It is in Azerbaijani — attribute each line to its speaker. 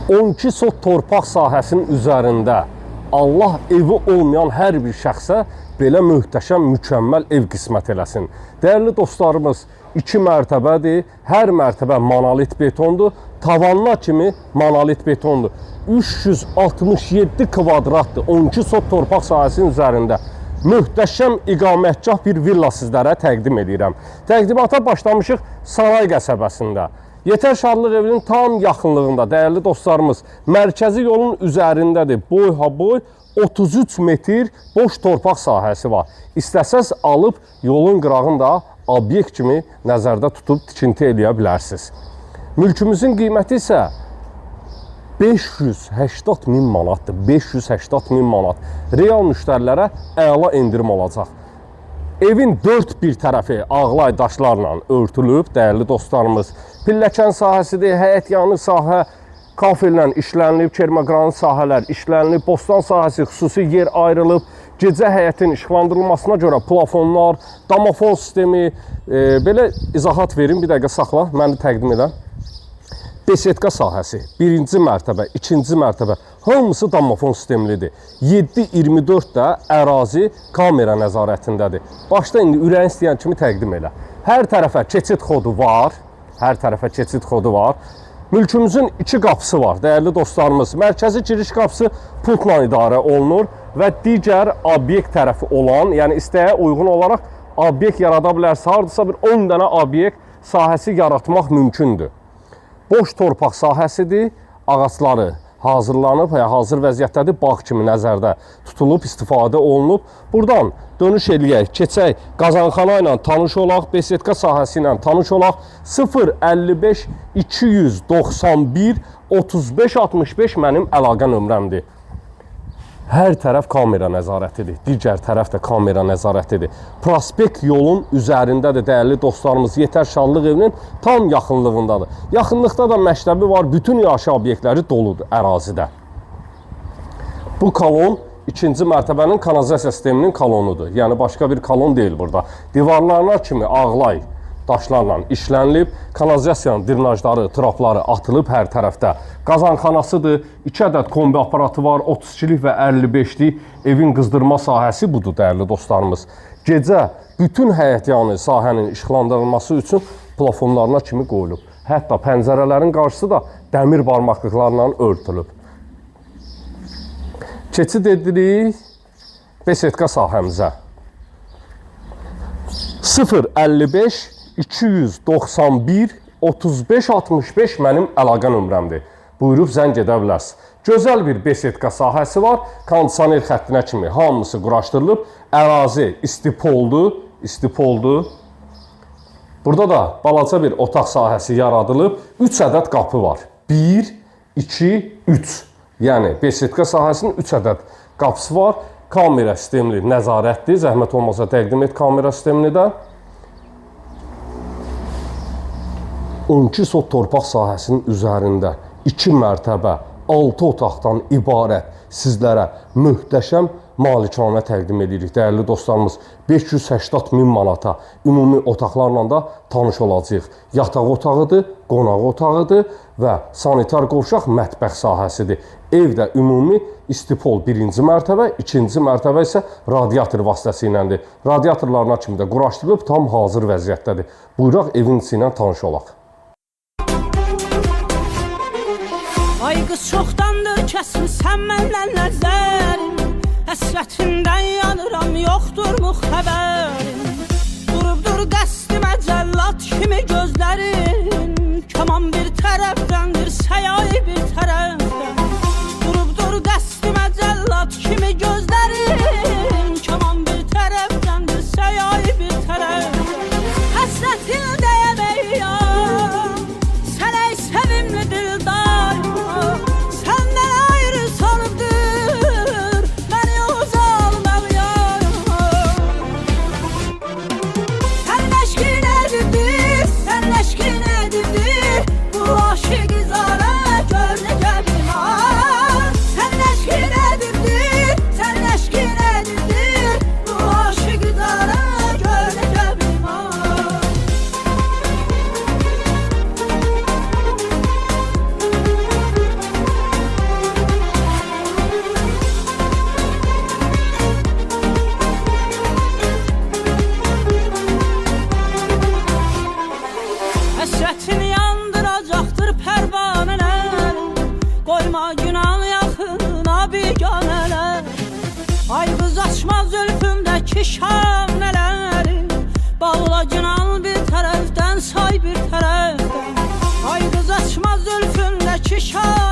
Speaker 1: 12 sot torpaq sahəsinin üzərində Allah evi olmayan hər bir şəxsə belə möhtəşəm, mükəmməl ev qismət eləsin. Dəyərli dostlarımız, 2 mərtəbədir, hər mərtəbə monolit betondur, tavanına kimi monolit betondur. 367 kvadratdır, 12 sot torpaq sahəsinin üzərində möhtəşəm iqamətgah bir villa sizlərə təqdim edirəm. Təqdimata başlamışıq Saray qəsəbəsində. Yetər Şadlıq evinin tam yaxınlığında, dəyərli dostlarımız, mərkəzi yolun üzərindədir. Boy 33 metr boş torpaq sahəsi var. İstəsəz alıb yolun qırağında obyekt kimi nəzərdə tutub tikinti eləyə bilərsiniz. Mülkümüzün qiyməti isə 580 min manatdır. 580 min manat. Real müştərilərə əla endirim olacaq. Evin dörd bir tərəfi ağlay daşlarla örtülüb, dəyərli dostlarımız. Pilləkən sahəsidir, həyət yanı sahə kafellə işlənilib, kermogranit sahələr işlənilib, bostan sahəsi xüsusi yer ayrılıb, gecə həyətin işıqlandırılmasına görə plafonlar, domofon sistemi, belə izahat verin, bir dəqiqə saxla, məni təqdim edən. Besetka sahəsi, 1-ci mərtəbə, 2-ci mərtəbə, hamısı domofon sistemlidir. 7-24 də ərazi kamera nəzarətindədir. Başda indi ürəyin istəyən kimi təqdim elə. Hər tərəfə keçid xodu var. Mülkümüzün 2 qapısı var, dəyərli dostlarımız. Mərkəzi giriş qapısı pultla idarə olunur və digər obyekt tərəfi olan, yəni istəyə uyğun olaraq obyekt yarada bilərsə, hardasa bir 10 dənə obyekt sahəsi yaratmaq mümkündür. Boş torpaq sahəsidir, ağacları hazırlanıb, hazır vəziyyətdədir, bağ kimi nəzərdə tutulub, istifadə olunub. Buradan dönüş eləyək, keçək, qazanxana ilə tanış olaq, besetka sahəsi ilə tanış olaq. 055 291 35 65 mənim əlaqə nömrəmdir. Hər tərəf kamera nəzarətidir, digər tərəf də kamera nəzarətidir. Prospekt yolun üzərindədir, dəyərli dostlarımız. Yetər Şadlıq evinin tam yaxınlığındadır. Yaxınlıqda da məktəbi var, bütün yaşa obyektləri doludur ərazidə. Bu kolon 2-ci mərtəbənin kanalizasiya sisteminin kolonudur. Yəni başqa bir kolon deyil burada. Divarlarına kimi ağlay daşlarla işlənilib, kanalizasiyanın drenajları, trapları atılıb hər tərəfdə. Qazanxanasıdır, 2 ədəd kombi aparatı var, 32'lik və 55'lik evin qızdırma sahəsi budur, dəyərli dostlarımız. Gecə bütün həyət yanı sahənin işıqlandırılması üçün plafonlarına kimi qoyulub. Hətta pəncərələrin qarşısı da dəmir barmaqlıqlarla örtülüb. Keçid edirik besetka sahəmizə. 055 291 35 65 mənim əlaqə nömrəmdir. Buyurub zəng edə bilərsiniz. Gözəl bir besetka sahəsi var. Kondisioner xəttinə kimi hamısı quraşdırılıb. Ərazi istipoldu. Burada da balaca bir otaq sahəsi yaradılıb. 3 ədəd qapı var. 1, 2, 3. Yəni besetka sahəsinin 3 ədəd qapısı var. Kamera sistemli nəzarətdir. Zəhmət olmasa təqdim et kamera sistemini də. 12 sot torpaq sahəsinin üzərində 2 mərtəbə, 6 otaqdan ibarət sizlərə möhtəşəm malikanə təqdim edirik. Dəyərli dostlarımız, 580 min manata ümumi otaqlarla da tanış olacağıq. Yataq otağıdır, qonaq otağıdır və sanitar qovşaq mətbəx sahəsidir. Evdə ümumi istipol 1-ci mərtəbə, 2-ci mərtəbə isə radiator vasitəsiyləndir. Radiatorlarına kimi də quraşdırılıb tam hazır vəziyyətdədir. Buyuraq evin içi ilə tanış olaq.
Speaker 2: Ay qız çoxdandır kəsmirsən məndən nəzərim, həsrətindən yanıram, yoxdur mu xəbərim? Durubdur qəsdimə cəllat kimi gözlərin, kaman bir tərəfdəndir, səyai bir tərəfdən. Durubdur qəsdimə cəllat kimi gözlərin, kaman bir tərəfdəndir, səyai bir tərəfdən. Həsrətin dəyəməyəm, sən ey sevimli dildar,
Speaker 3: Aşık izara
Speaker 2: şamlələri. Bağla cinal bir tərəfdən, say bir tərəfdən. Ay qız açma zülfündəki şam